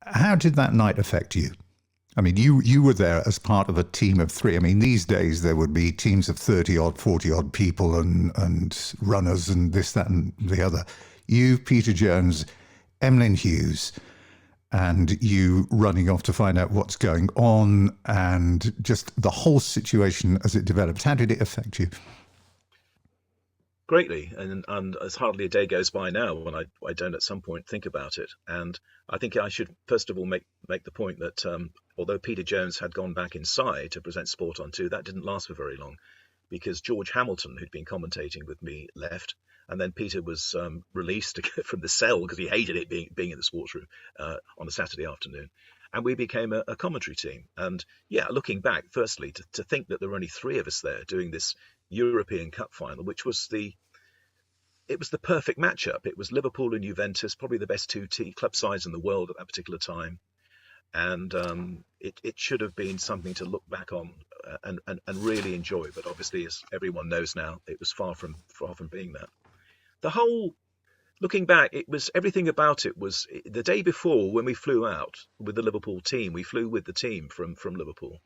How did that night affect you? I mean, you were there as part of a team of three. I mean, these days there would be teams of 30 odd, 40 odd people and runners and this, that, and the other. You, Peter Jones, Emlyn Hughes, and you running off to find out what's going on and just the whole situation as it developed. How did it affect you? Greatly, and as hardly a day goes by now when I don't at some point think about it. And I think I should first of all make the point that although Peter Jones had gone back inside to present Sport on 2, that didn't last for very long, because George Hamilton, who'd been commentating with me, left, and then Peter was released from the cell because he hated it being in the sports room on a Saturday afternoon. And we became a commentary team. And yeah, looking back, firstly, to think that there were only three of us there doing this European Cup final, which was the perfect matchup. It was Liverpool and Juventus, probably the best two club sides in the world at that particular time, and it should have been something to look back on and really enjoy. But obviously, as everyone knows now, it was far from being that. The whole looking back, it was everything about it was the day before when we flew out with the Liverpool team. We flew with the team from Liverpool,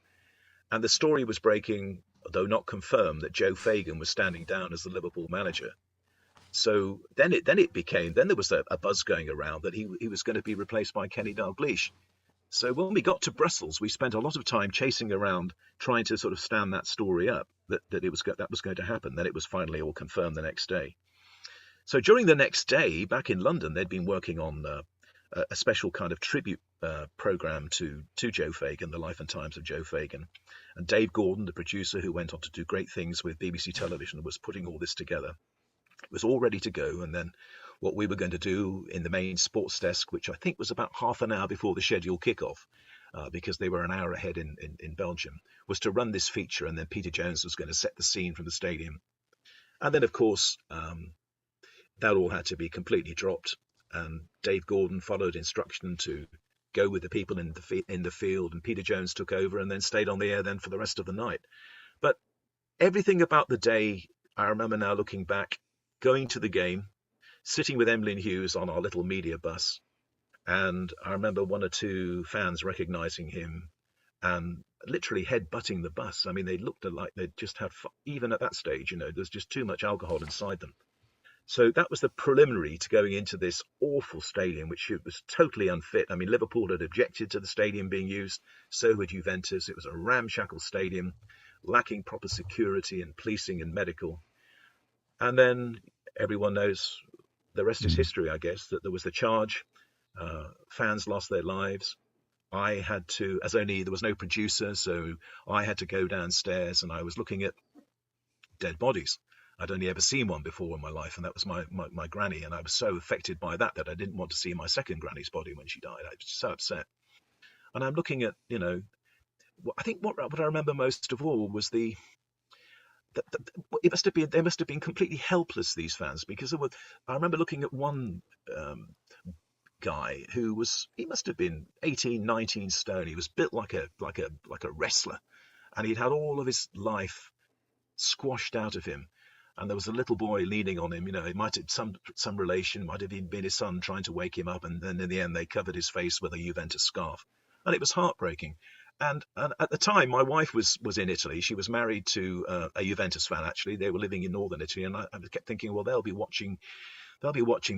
and the story was breaking, though not confirmed, that Joe Fagan was standing down as the Liverpool manager. So then there was a buzz going around that he was going to be replaced by Kenny Dalglish. So when we got to Brussels, we spent a lot of time chasing around trying to sort of stand that story up, that was going to happen. Then it was finally all confirmed the next day. So during the next day, back in London, they'd been working on a special kind of tribute program to Joe Fagan, the life and times of Joe Fagan. And Dave Gordon, the producer who went on to do great things with BBC Television, was putting all this together. It was all ready to go, and then what we were going to do in the main sports desk, which I think was about half an hour before the scheduled kickoff, because they were an hour ahead in Belgium, was to run this feature, and then Peter Jones was going to set the scene from the stadium. And then, of course, that all had to be completely dropped, and Dave Gordon followed instruction to go with the people in the field, and Peter Jones took over and then stayed on the air then for the rest of the night. But everything about the day, I remember now looking back, going to the game, sitting with Emlyn Hughes on our little media bus, and I remember one or two fans recognizing him and literally head-butting the bus. I mean, they looked like they'd just had fun. Even at that stage, there's just too much alcohol inside them. So that was the preliminary to going into this awful stadium, which was totally unfit. I mean, Liverpool had objected to the stadium being used, so had Juventus. It was a ramshackle stadium, lacking proper security and policing and medical. And then everyone knows the rest is history, I guess, that there was the charge. Fans lost their lives. I had to, there was no producer, so I had to go downstairs, and I was looking at dead bodies. I'd only ever seen one before in my life, and that was my granny. And I was so affected by that I didn't want to see my second granny's body when she died. I was so upset. And I'm looking at, I think what I remember most of all was they must have been completely helpless, these fans, because I remember looking at one guy who he must have been 18, 19 stone. He was built like a wrestler, and he'd had all of his life squashed out of him. And there was a little boy leaning on him. It might have some relation, might have even been his son, trying to wake him up. And then in the end, they covered his face with a Juventus scarf, and it was heartbreaking. And at the time, my wife was in Italy. She was married to a Juventus fan, actually. They were living in northern Italy, and I kept thinking, well, they'll be watching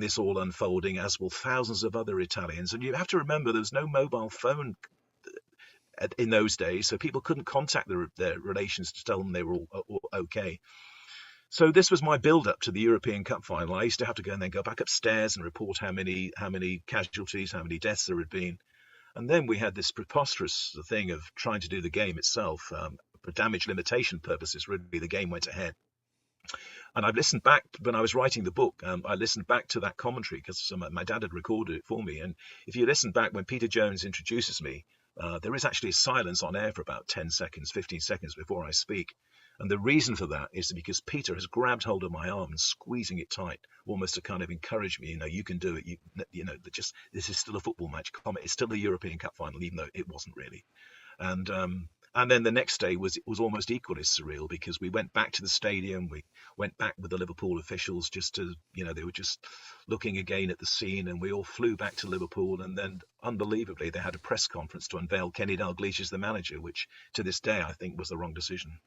this all unfolding, as will thousands of other Italians. And you have to remember, there was no mobile phone in those days, so people couldn't contact their relations to tell them they were all okay. So this was my build-up to the European Cup final. I used to have to go and then go back upstairs and report how many casualties, how many deaths there had been. And then we had this preposterous thing of trying to do the game itself. For damage limitation purposes, really, the game went ahead. And I've listened back, when I was writing the book, I listened back to that commentary because my dad had recorded it for me. And if you listen back when Peter Jones introduces me, there is actually a silence on air for about 10 seconds, 15 seconds before I speak. And the reason for that is because Peter has grabbed hold of my arm and squeezing it tight, almost to kind of encourage me. You can do it. This is still a football match. It's still a European Cup final, even though it wasn't really. And And then the next day was almost equally surreal, because we went back to the stadium. We went back with the Liverpool officials just to, they were just looking again at the scene, and we all flew back to Liverpool. And then, unbelievably, they had a press conference to unveil Kenny Dalglish as the manager, which to this day I think was the wrong decision.